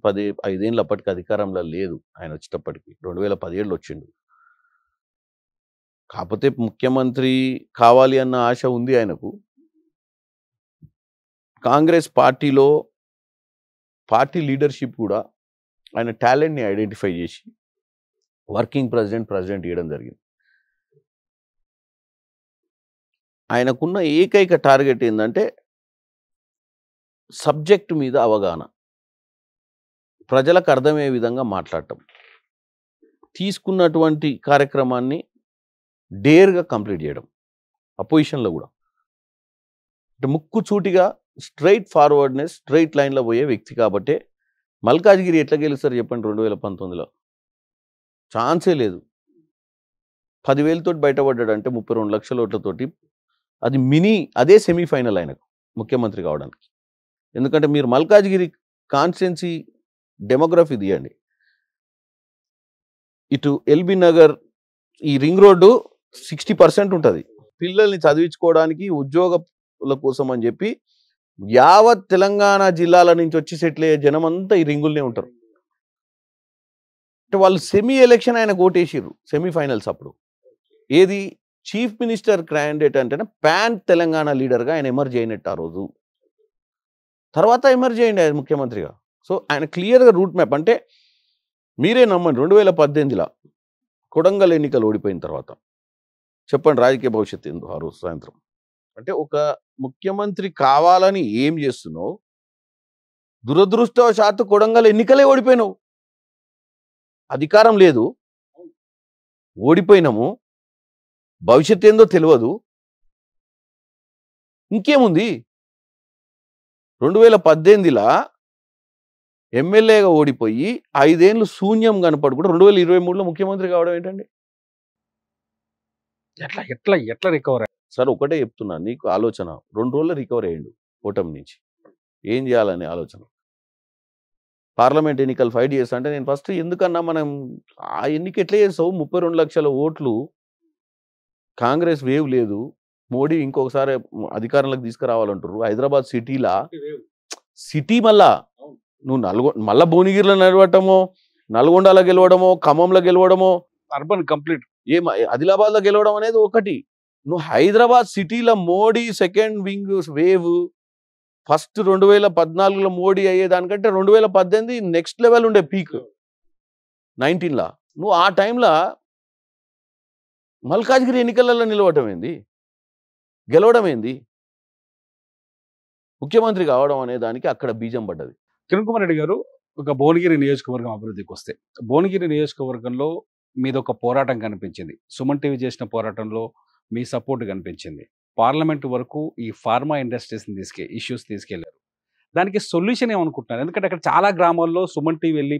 Speaker 3: 5 ఏళ్ళు అప్పటికి అధికారంలో లేదు. ఆయన వచ్చేటప్పటికి 2017 వచ్చిండు. కాకపోతే ముఖ్యమంత్రి కావాలి అన్న ఆశ ఉంది ఆయనకు. కాంగ్రెస్ పార్టీలో పార్టీ లీడర్షిప్ కూడా ఆయన టాలెంట్ని ఐడెంటిఫై చేసి వర్కింగ్ ప్రెసిడెంట్ ఇవ్వడం జరిగింది. ఆయనకున్న ఏకైక టార్గెట్ ఏంటంటే సబ్జెక్ట్ మీద అవగాహన, ప్రజలకు అర్థమయ్యే విధంగా మాట్లాడటం, తీసుకున్నటువంటి కార్యక్రమాన్ని డేర్గా కంప్లీట్ చేయడం. అపోజిషన్లో కూడా అంటే ముక్కుచూటిగా స్ట్రైట్ ఫార్వర్డ్నెస్, స్ట్రైట్ లైన్లో పోయే వ్యక్తి. కాబట్టే మల్కాజ్గిరి ఎట్లా గెలుస్తారు చెప్పండి? 2019లో ఛాన్సే లేదు. 10,000 బయటపడ్డాడు అంటే 32 లక్షల ఓట్లతోటి. అది అదే సెమీఫైనల్ ఆయనకు ముఖ్యమంత్రి కావడానికి. ఎందుకంటే మీరు మల్కాజ్గిరి కాన్స్టిట్యున్సీ డెమోగ్రఫీ తీయండి. ఇటు ఎల్బీ నగర్, ఈ రింగ్ రోడ్డు 60% ఉంటుంది. పిల్లల్ని చదివించుకోవడానికి, ఉద్యోగాల కోసం అని చెప్పి యావత్ తెలంగాణ జిల్లాల నుంచి వచ్చి సెటిల్ అయ్యే జనం అంతా ఈ రింగుల్నే ఉంటారు. అంటే వాళ్ళు సెమీ ఎలక్షన్ ఆయన ఓటేసిర్రు సెమీఫైనల్స్ అప్పుడు. ఏది చీఫ్ మినిస్టర్ క్యాండిడేట్ అంటేనే పాన్ తెలంగాణ లీడర్గా ఆయన ఎమర్జ్ అయినట్టు ఆ రోజు. తర్వాత ఎమర్జ్ అయ్యింది ఆయన ముఖ్యమంత్రిగా. సో ఆయన క్లియర్గా రూట్ మ్యాప్. అంటే మీరే నమ్మండి, 2018లో కొడంగల్ ఎన్నికలు ఓడిపోయిన తర్వాత చెప్పండి రాజకీయ భవిష్యత్తు ఏందో ఆ రోజు సాయంత్రం. అంటే ఒక ముఖ్యమంత్రి కావాలని ఏం చేస్తున్నావు? దురదృష్టవశాత్తు కొడంగల్ ఎన్నికలే ఓడిపోయినావు. అధికారం లేదు, ఓడిపోయినాము, భవిష్యత్తు ఏందో తెలియదు, ఇంకేముంది? 2018లో ఎమ్మెల్యేగా ఓడిపోయి 5 ఏళ్ళు శూన్యం కనపడు కూడా 2023లో ముఖ్యమంత్రి కావడం ఏంటండి?
Speaker 4: ఎట్లా రికవర్?
Speaker 3: సార్ ఒకటే చెప్తున్నా, నీకు ఆలోచన 2 రోజుల్లో రికవర్ అయ్యిండు ఓటమి నుంచి. ఏం చేయాలనే ఆలోచన. పార్లమెంట్ ఎన్నికలు ఫైట్ చేస్తా అంటే నేను ఫస్ట్ ఎందుకన్నా మనం ఆ ఎన్నిక ఎట్లా చేస్తావు? 32 లక్షల ఓట్లు, కాంగ్రెస్ వేవ్ లేదు, మోడీ ఇంకొకసారి అధికారంలోకి తీసుకురావాలంటారు. హైదరాబాద్ సిటీ మళ్ళా నువ్వు మళ్ళా భువనగిరిలో నిలవటమో, నల్గొండలో గెలవడమో, ఖమ్మంలో గెలవడమో,
Speaker 4: అర్బన్ కంప్లీట్
Speaker 3: ఆదిలాబాద్లో గెలవడం అనేది ఒకటి. నువ్వు హైదరాబాద్ సిటీలో Modi second wing wave, first 2014లో మోడీ అయ్యేదానికంటే 2018 నెక్స్ట్ లెవెల్ ఉండే పీక్ 19లో. నువ్వు ఆ టైంలో మల్కాజ్గిరి ఎన్నికలలో నిలవటం ఏంది, గెలవడం ఏంది? ముఖ్యమంత్రి కావడం అనే దానికి అక్కడ బీజం పడ్డది.
Speaker 4: కిరణ్ కుమార్ రెడ్డి గారు, ఒక భువనగిరి నియోజకవర్గం అభివృద్ధికి వస్తే, భువనగిరి నియోజకవర్గంలో మీదొక పోరాటం కనిపించింది. సుమన్ టీవీ చేసిన పోరాటంలో మీ సపోర్ట్ కనిపించింది. పార్లమెంట్ వరకు ఈ ఫార్మా ఇండస్ట్రీస్ని ఇష్యూస్ తీసుకెళ్లారు. దానికి సొల్యూషన్ ఏమనుకుంటున్నారు? ఎందుకంటే అక్కడ చాలా గ్రామాల్లో సుమన్ టీవీ వెళ్ళి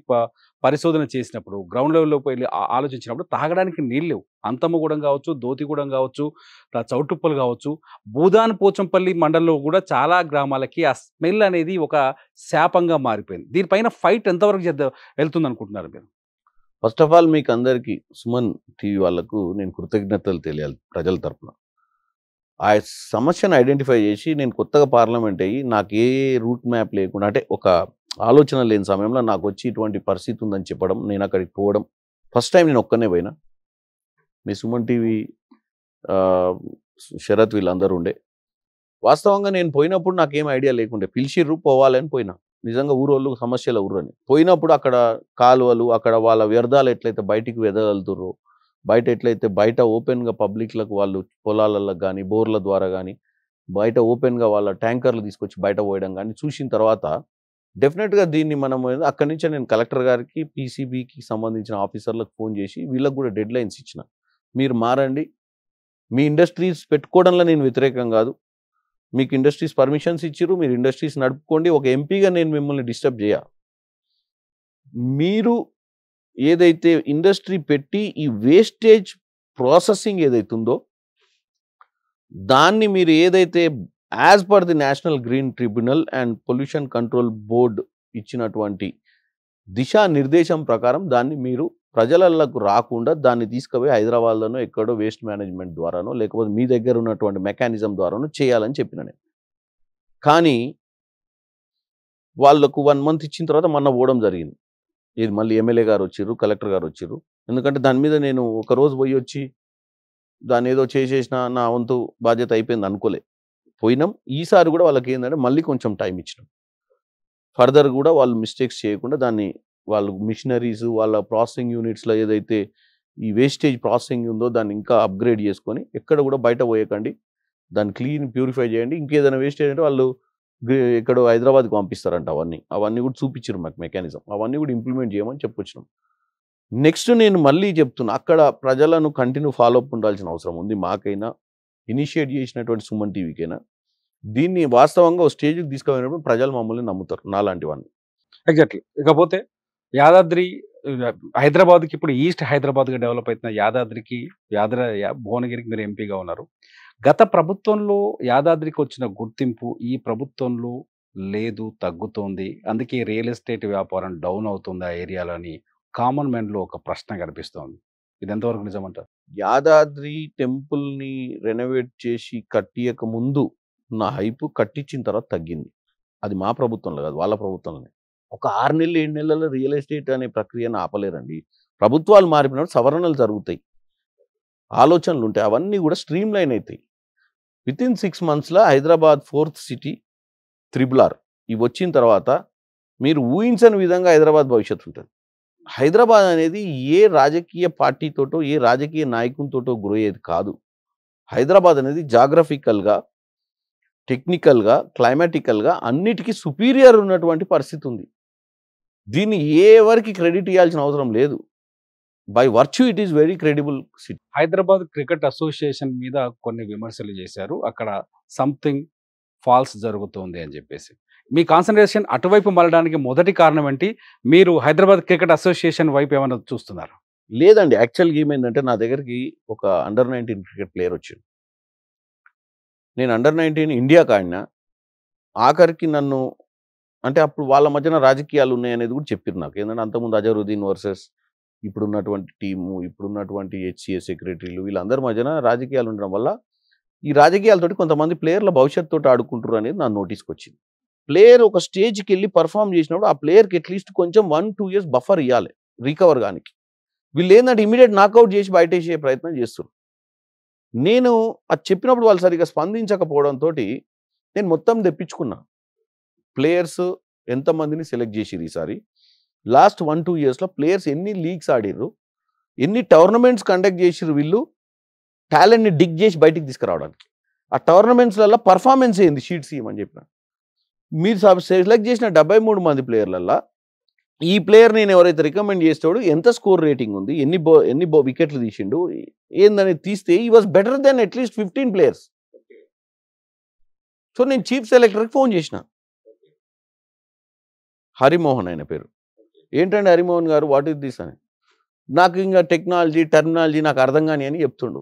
Speaker 4: పరిశోధన చేసినప్పుడు, గ్రౌండ్ లెవెల్లోకి వెళ్ళి ఆలోచించినప్పుడు తాగడానికి నీళ్ళు లేవు. అంతమ్మగూడెం కావచ్చు, దోతిగూడెం కావచ్చు, చౌటుప్పలు కావచ్చు, భూదాన్ పోచంపల్లి మండలంలో కూడా చాలా గ్రామాలకి ఆ స్మెల్ అనేది ఒక శాపంగా మారిపోయింది. దీనిపైన ఫైట్ ఎంతవరకు వెళ్తుంది అనుకుంటున్నారు మీరు?
Speaker 3: ఫస్ట్ ఆఫ్ ఆల్ మీకు అందరికీ సుమన్ టీవీ వాళ్ళకు నేను కృతజ్ఞతలు తెలియాలి ప్రజల తరఫున. ఆ సమస్యను ఐడెంటిఫై చేసి నేను కొత్తగా పార్లమెంట్ అయ్యి నాకు ఏ రూట్ మ్యాప్ లేకుండా, అంటే ఒక ఆలోచన లేని సమయంలో నాకు వచ్చి ఇటువంటి పరిస్థితి ఉందని చెప్పడం, నేను అక్కడికి పోవడం, ఫస్ట్ టైం నేను ఒక్కనే పోయినా. మీ సుమన్ టీవీ శరత్ వీళ్ళందరూ ఉండే. వాస్తవంగా నేను పోయినప్పుడు నాకేం ఐడియా లేకుండే, పిలిచిర్రు పోవాలని పోయినా. నిజంగా ఊరోళ్ళు సమస్యల ఊరని పోయినప్పుడు అక్కడ కాలువలు, అక్కడ వాళ్ళ వ్యర్థాలు ఎట్లయితే బయటికి వెదగలుగుతారో, బయట ఎట్లయితే బయట ఓపెన్గా పబ్లిక్లకు వాళ్ళు పొలాలలో కానీ బోర్ల ద్వారా కానీ బయట ఓపెన్గా వాళ్ళ ట్యాంకర్లు తీసుకొచ్చి బయట పోయడం కానీ చూసిన తర్వాత డెఫినెట్గా దీన్ని మనం అక్కడి నుంచే నేను కలెక్టర్ గారికి, పీసీబీకి సంబంధించిన ఆఫీసర్లకు ఫోన్ చేసి వీళ్ళకి కూడా డెడ్ లైన్స్ ఇచ్చిన. మీరు మారండి, మీ ఇండస్ట్రీస్ పెట్టుకోవడంలో నేను వ్యతిరేకం కాదు, మీకు ఇండస్ట్రీస్ పర్మిషన్స్ ఇచ్చిర్రు, మీరు ఇండస్ట్రీస్ నడుపుకోండి, ఒక ఎంపీగా నేను మిమ్మల్ని డిస్టర్బ్ చేయ. మీరు ఏదైతే ఇండస్ట్రీ పెట్టి ఈ వేస్టేజ్ ప్రాసెసింగ్ ఏదైతే ఉందో దాన్ని మీరు ఏదైతే as per the national green tribunal and pollution control board ఇచ్చినటువంటి దిశా నిర్దేశం ప్రకారం దాన్ని మీరు ప్రజలకు రాకుండా దాన్ని తీసుకుపోయి హైదరాబాద్లోనో ఎక్కడో వేస్ట్ మేనేజ్మెంట్ ద్వారానో లేకపోతే మీ దగ్గర ఉన్నటువంటి మెకానిజం ద్వారానో చేయాలని చెప్పిన నేను. కానీ వాళ్ళకు 1 month ఇచ్చిన తర్వాత మొన్న పోవడం జరిగింది. ఇది మళ్ళీ ఎమ్మెల్యే గారు వచ్చిర్రు, కలెక్టర్ గారు వచ్చిర్రు. ఎందుకంటే దాని మీద నేను ఒక రోజు పోయి వచ్చి దాన్ని ఏదో చేసేసిన నా వంతు బాధ్యత అయిపోయింది అనుకోలే. పోయినాం. ఈసారి కూడా వాళ్ళకి ఏంటంటే మళ్ళీ కొంచెం టైం ఇచ్చినాం. ఫర్దర్ కూడా వాళ్ళు మిస్టేక్స్ చేయకుండా దాన్ని వాళ్ళు మిషనరీస్ వాళ్ళ ప్రాసెసింగ్ యూనిట్స్లో ఏదైతే ఈ వేస్టేజ్ ప్రాసెసింగ్ ఉందో దాన్ని ఇంకా అప్గ్రేడ్ చేసుకొని ఎక్కడ కూడా బయట పోయకండి, దాన్ని క్లీన్ ప్యూరిఫై చేయండి. ఇంకేదైనా వేస్టేజ్ అంటే వాళ్ళు ఎక్కడో హైదరాబాద్కి పంపిస్తారంట. అవన్నీ కూడా చూపించారు మాకు మెకానిజం. అవన్నీ కూడా ఇంప్లిమెంట్ చేయమని చెప్పొచ్చినాం. నెక్స్ట్ నేను మళ్ళీ చెప్తున్నా, అక్కడ ప్రజలను కంటిన్యూ ఫాలోఅప్ ఉండాల్సిన అవసరం ఉంది. మాకైనా ఇనిషియేట్ చేసినటువంటి సుమన్ టీవీకైనా దీన్ని వాస్తవంగా ఒక స్టేజ్కి తీసుకుపోయినప్పుడు ప్రజలు మమ్మల్ని నమ్ముతారు, నాలాంటి వాడిని.
Speaker 4: ఎగ్జాక్ట్లీ. ఇకపోతే యాదాద్రి హైదరాబాద్కి ఇప్పుడు ఈస్ట్ హైదరాబాద్గా డెవలప్ అవుతున్న యాదాద్రికి భువనగిరికి మీరు ఎంపీగా ఉన్నారు. గత ప్రభుత్వంలో యాదాద్రికి వచ్చిన గుర్తింపు ఈ ప్రభుత్వంలో లేదు, తగ్గుతోంది. అందుకే రియల్ ఎస్టేట్ వ్యాపారం డౌన్ అవుతుంది ఆ ఏరియాలోని కామన్ మ్యాన్లో ఒక ప్రశ్న కనిపిస్తోంది. ఇది ఎంతవరకు నిజమంటారు?
Speaker 3: యాదాద్రి టెంపుల్ని రెనోవేట్ చేసి కట్టియక ముందు నా హైపు కట్టించిన తర్వాత తగ్గింది. అది మా ప్రభుత్వంలో కాదు, వాళ్ళ ప్రభుత్వంలోనే. ఒక 6 నెలలు 7 నెలల్లో రియల్ ఎస్టేట్ అనే ప్రక్రియను ఆపలేరండి. ప్రభుత్వాలు మారిపోయినప్పుడు సవరణలు జరుగుతాయి, ఆలోచనలు ఉంటాయి, అవన్నీ కూడా స్ట్రీమ్ లైన్ అవుతాయి. వితిన్ 6 monthsలో హైదరాబాద్ 4th సిటీ RRR ఇవి వచ్చిన తర్వాత మీరు ఊహించని విధంగా హైదరాబాద్ భవిష్యత్తు ఉంటుంది. హైదరాబాద్ అనేది ఏ రాజకీయ పార్టీతోటో ఏ రాజకీయ నాయకునితోటో గ్రో అయ్యేది కాదు. హైదరాబాద్ అనేది జాగ్రఫికల్గా, టెక్నికల్గా, క్లైమాటికల్గా అన్నిటికీ సుపీరియర్ ఉన్నటువంటి పరిస్థితి ఉంది. దీన్ని ఎవరికి క్రెడిట్ ఇవ్వాల్సిన అవసరం లేదు. By virtue it is very credible city.
Speaker 4: Hyderabad cricket association మీద కొన్ని విమర్శలు చేశారు, అక్కడ సంథింగ్ ఫాల్స్ జరుగుతుంది అని చెప్పేసి. మీ కాన్సన్ట్రేషన్ అటువైపు మళ్ళడానికి మొదటి కారణం ఏంటి? మీరు హైదరాబాద్ క్రికెట్ అసోసియేషన్ వైపు ఏమైనా చూస్తున్నారు?
Speaker 3: లేదండి, యాక్చువల్గా ఏమైందంటే నా దగ్గరికి ఒక అండర్-19 క్రికెట్ ప్లేయర్ వచ్చింది. నేను అండర్-19 ఇండియాకి ఆడినా. ఆఖరికి నన్ను అంటే అప్పుడు వాళ్ళ మధ్యన రాజకీయాలు ఉన్నాయనేది కూడా చెప్పారు నాకు. ఏంటంటే అంతకుముందు అజరుద్దీన్ వర్సెస్ ఇప్పుడున్నటువంటి టీము, ఇప్పుడున్నటువంటి HCA సెక్రటరీలు, వీళ్ళందరి మధ్యన రాజకీయాలు ఉండడం వల్ల ఈ రాజకీయాలతోటి కొంతమంది ప్లేయర్ల భవిష్యత్తుతో ఆడుకుంటారు అనేది నా నోటీస్కి వచ్చింది. ప్లేయర్ ఒక స్టేజ్కి వెళ్ళి పర్ఫామ్ చేసినప్పుడు ఆ ప్లేయర్కి అట్లీస్ట్ కొంచెం 1-2 years బఫర్ ఇవ్వాలి రికవర్ కానికి. వీళ్ళు ఏంటంటే ఇమీడియట్ నాకౌట్ చేసి బయటేసే ప్రయత్నం చేస్తారు. నేను అది చెప్పినప్పుడు వాళ్ళు సరిగ్గా స్పందించకపోవడంతో నేను మొత్తం తెప్పించుకున్నా. ప్లేయర్స్ ఎంతమందిని సెలెక్ట్ చేసిరు ఈసారి. లాస్ట్ 1-2 yearsలో ప్లేయర్స్ ఎన్ని లీగ్స్ ఆడిర్రు, ఎన్ని టోర్నమెంట్స్ కండక్ట్ చేసిర్రు, వీళ్ళు టాలెంట్ని డిగ్ చేసి బయటికి తీసుకురావడానికి. ఆ టోర్నమెంట్స్లలో పర్ఫార్మెన్స్ ఏంది షీట్స్ ఇవ్వమని చెప్పిన. మీరు సెలెక్ట్ చేసిన 73 మంది ప్లేయర్లలో ఈ ప్లేయర్ నేను ఎవరైతే రికమెండ్ చేస్తాడో ఎంత స్కోర్ రేటింగ్ ఉంది, ఎన్ని వికెట్లు తీసిండు ఏందనేది తీస్తే ఈ was better than at least 15 players. So నేను చీఫ్ సెలెక్టర్కి ఫోన్ చేసిన, హరిమోహన్ ఆయన పేరు. ఏంటంటే హరిమోహన్ గారు వాట్ ఇస్ దిస్ అని. నాకు ఇంకా టెర్మినాలజీ నాకు అర్థం కాని అని చెప్తుండు.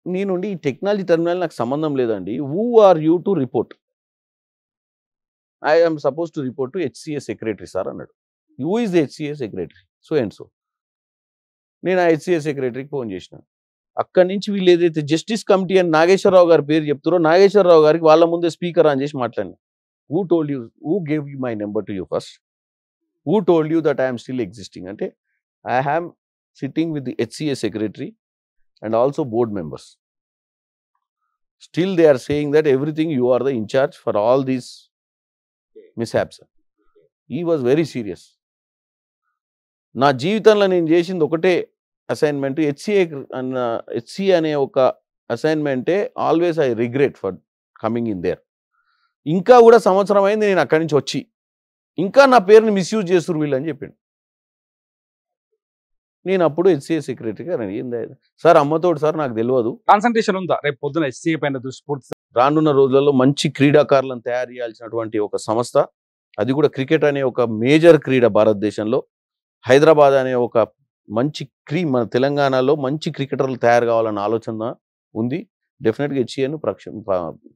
Speaker 3: నేనుండి ఈ టెక్నాలజీ టెర్మినాలజీ నాకు సంబంధం లేదండి. Who are you to report? I am suppose to report to HCA secretary sir అన్నాడు. Who is the HCA secretary? So and so. నేను ఆ HCA సెక్రటరీకి ఫోన్ చేసిన. అక్కడి నుంచి వీళ్ళు ఏదైతే జస్టిస్ కమిటీ అని నాగేశ్వరరావు గారి పేరు చెప్తారో నాగేశ్వరరావు గారికి వాళ్ళ ముందే స్పీకర్ ఆన్ చేసి మాట్లాడినా. Who told you, who gave you my number to you first? Who told you that I'm still existing? అంటే I am sitting with the HCA secretary and also board members. Still they are saying that everything you are the in charge for all these mishaps. He was very serious. నా జీవితంలో నేను చేసింది ఒకటే assignment, HCA అనే ఒక అసైన్మెంటే always I regret for coming in there. ఇంకా కూడా సంవత్సరం అయింది నేను అక్కడి నుంచి వచ్చి, ఇంకా నా పేరుని మిస్యూజ్ చేస్తున్నారు వీళ్ళు అని చెప్పిండు. నేను అప్పుడు హెచ్సిఏ సెక్రటరీగా ఏంది సార్ అమ్మతోడు సార్ నాకు తెలియదు.
Speaker 4: కాన్సన్ట్రేషన్ ఉందా రేపు పొద్దున హెచ్సిఏ పైన దృష్టి?
Speaker 3: రానున్న రోజులలో మంచి క్రీడాకారులను తయారు చేయాల్సినటువంటి ఒక సంస్థ, అది కూడా క్రికెట్ అనే ఒక మేజర్ క్రీడ భారతదేశంలో. హైదరాబాద్ అనే ఒక మంచి మన తెలంగాణలో మంచి క్రికెటర్లు తయారు కావాలన్న ఆలోచన ఉంది. డెఫినెట్గా హెచ్సిఏను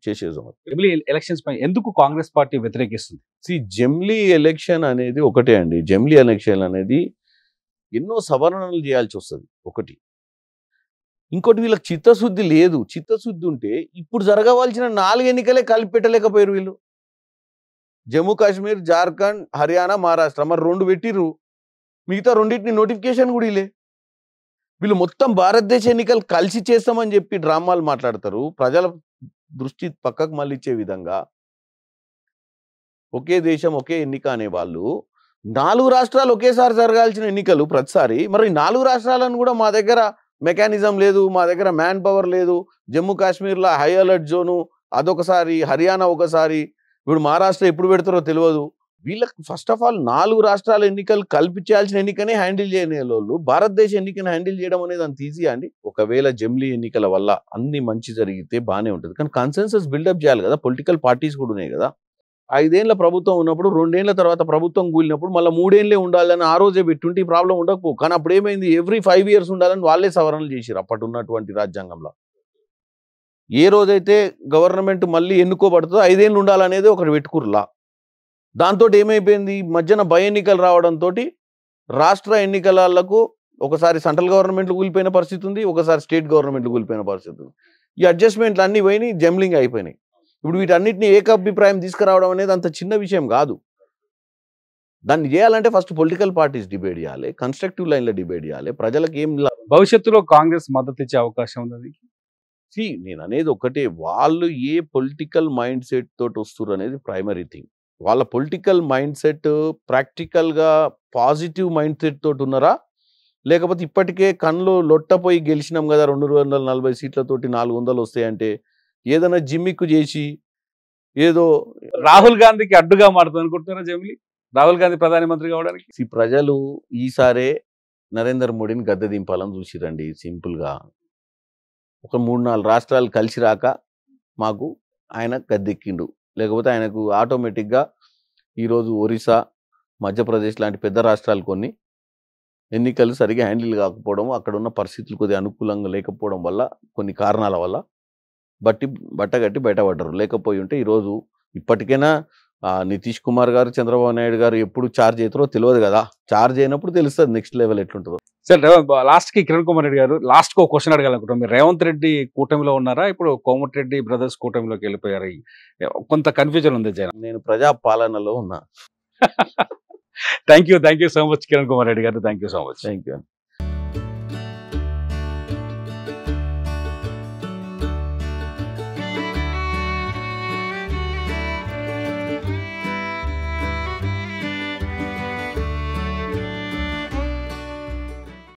Speaker 3: చేసేసాం.
Speaker 4: జమిలీ ఎలక్షన్స్ పై ఎందుకు కాంగ్రెస్ పార్టీ వ్యతిరేకిస్తుంది?
Speaker 3: జమిలీ ఎలక్షన్ అనేది ఒకటే అండి. జమిలీ ఎలక్షన్ అనేది ఎన్నో సవరణలు చేయాల్సి వస్తుంది ఒకటి. ఇంకోటి వీళ్ళకి చిత్తశుద్ధి లేదు. చిత్తశుద్ధి ఉంటే ఇప్పుడు జరగవలసిన 4 ఎన్నికలే కలిపి పెట్టలేకపోయారు వీళ్ళు. జమ్మూ కాశ్మీర్, జార్ఖండ్, హర్యానా, మహారాష్ట్ర మరి 2 పెట్టిర్రు, మిగతా 2టిని నోటిఫికేషన్ కూడా ఇలే. వీళ్ళు మొత్తం భారతదేశ ఎన్నికలు కలిసి చేస్తామని చెప్పి డ్రామాలు మాట్లాడతారు. ప్రజల దృష్టి పక్కకు మళ్ళించే విధంగా ఒకే దేశం ఒకే ఎన్నిక అనే వాళ్ళు 4 రాష్ట్రాలు ఒకేసారి జరగాల్సిన ఎన్నికలు ప్రతిసారి. మరి 4 రాష్ట్రాలను కూడా మా దగ్గర మెకానిజం లేదు, మా దగ్గర మ్యాన్ పవర్ లేదు. జమ్మూ కాశ్మీర్లో హై అలర్ట్ జోను అదొకసారి, హర్యానా ఒకసారి, ఇప్పుడు మహారాష్ట్ర ఎప్పుడు పెడతారో తెలియదు. వీళ్ళకి ఫస్ట్ ఆఫ్ ఆల్ 4 రాష్ట్రాల ఎన్నికలు కల్పించాల్సిన ఎన్నికనే హ్యాండిల్ చేయని వాళ్ళు భారతదేశ ఎన్నికను హ్యాండిల్ చేయడం అనేది అంత ఈజీ అండి. ఒకవేళ జమిలీ ఎన్నికల వల్ల అన్ని మంచి జరిగితే బాగానే ఉంటుంది, కానీ కన్సెన్సస్ బిల్డప్ చేయాలి కదా. పొలిటికల్ పార్టీస్ కూడా ఉన్నాయి కదా. 5 ఏళ్ల ప్రభుత్వం ఉన్నప్పుడు 2 ఏళ్ల తర్వాత ప్రభుత్వం కూలినప్పుడు మళ్ళీ 3 ఏళ్లే ఉండాలని ఆ రోజే పెట్టుంటే ఈ ప్రాబ్లం ఉండకపో. కానీ అప్పుడు ఏమైంది, ఎవ్రీ 5 years ఉండాలని వాళ్ళే సవరణలు చేశారు అప్పటి ఉన్నటువంటి రాజ్యాంగంలో. ఏ రోజైతే గవర్నమెంట్ మళ్ళీ ఎన్నుకోబడుతుందో 5 ఏళ్ళు ఉండాలనేది ఒకటి పెట్టుకుర్లా. దాంతో ఏమైపోయింది, మధ్యన భయ ఎన్నికలు రావడంతో రాష్ట్ర ఎన్నికలకు ఒకసారి సెంట్రల్ గవర్నమెంట్లు కూలిపోయిన పరిస్థితి ఉంది, ఒకసారి స్టేట్ గవర్నమెంట్లు కూలిపోయిన పరిస్థితి ఉంది. ఈ అడ్జస్ట్మెంట్లు అన్నీ పోయినాయి, జంబ్లింగ్ అయిపోయినాయి. ఇప్పుడు వీటన్నిటిని ఏకాభిప్రాయం తీసుకురావడం అనేది అంత చిన్న విషయం కాదు. దాన్ని చేయాలంటే ఫస్ట్ పొలిటికల్ పార్టీస్ డిబేట్ చేయాలి, కన్స్ట్రక్టివ్ లైన్లో డిబేట్ చేయాలి. ప్రజలకు ఏం
Speaker 4: భవిష్యత్తులో కాంగ్రెస్ మద్దతు ఇచ్చే అవకాశం ఉంది?
Speaker 3: నేను అనేది ఒకటే, వాళ్ళు ఏ పొలిటికల్ మైండ్ సెట్ తోటి వస్తున్నారు అనేది ప్రైమరీ థింగ్. వాళ్ళ పొలిటికల్ మైండ్ సెట్ ప్రాక్టికల్గా పాజిటివ్ మైండ్ సెట్ తోటి ఉన్నారా, లేకపోతే ఇప్పటికే కన్నులో లొట్టపోయి గెలిచినాం కదా 240 సీట్లతోటి 400 వస్తాయంటే ఏదైనా జిమ్మిక్కు చేసి ఏదో
Speaker 4: రాహుల్ గాంధీకి అడ్డుగా మారుతుంది అనుకుంటున్నారా జమిలీ? రాహుల్ గాంధీ ప్రధానమంత్రి కావడానికి
Speaker 3: ప్రజలు ఈసారే నరేంద్ర మోడీని గద్దె దింపాలని చూసిరండి. సింపుల్గా ఒక 3-4 రాష్ట్రాలు కలిసి రాక మాకు ఆయన గద్దెక్కిండు, లేకపోతే ఆయనకు ఆటోమేటిక్గా ఈరోజు ఒరిస్సా, మధ్యప్రదేశ్ లాంటి పెద్ద రాష్ట్రాలు కొన్ని ఎన్నికలు సరిగా హ్యాండిల్ కాకపోవడం, అక్కడ ఉన్న పరిస్థితులు కొద్దిగా అనుకూలంగా లేకపోవడం వల్ల, కొన్ని కారణాల వల్ల బట్టగట్టి బయటపడ్డారు. లేకపోయి ఉంటే ఈరోజు ఇప్పటికైనా నితీష్ కుమార్ గారు, చంద్రబాబు నాయుడు గారు ఎప్పుడు ఛార్జ్ అవుతారో తెలియదు కదా. ఛార్జ్ అయినప్పుడు తెలుస్తుంది నెక్స్ట్ లెవెల్ ఎట్లుంటుందో.
Speaker 4: సార్ లాస్ట్కి కిరణ్ కుమార్ రెడ్డి గారు లాస్ట్కి ఒక క్వశ్చన్ అడగాలనుకుంటాం. మీరు రేవంత్ రెడ్డి కూటమిలో ఉన్నారా, ఇప్పుడు కోమటిరెడ్డి బ్రదర్స్ కూటమిలోకి వెళ్ళిపోయారు? కొంత కన్ఫ్యూజన్ ఉంది జనం.
Speaker 3: నేను ప్రజా పాలనలో ఉన్నా.
Speaker 4: Thank you so much Kiran Kumar Reddy గారు. Thank you so much.
Speaker 3: Thank you.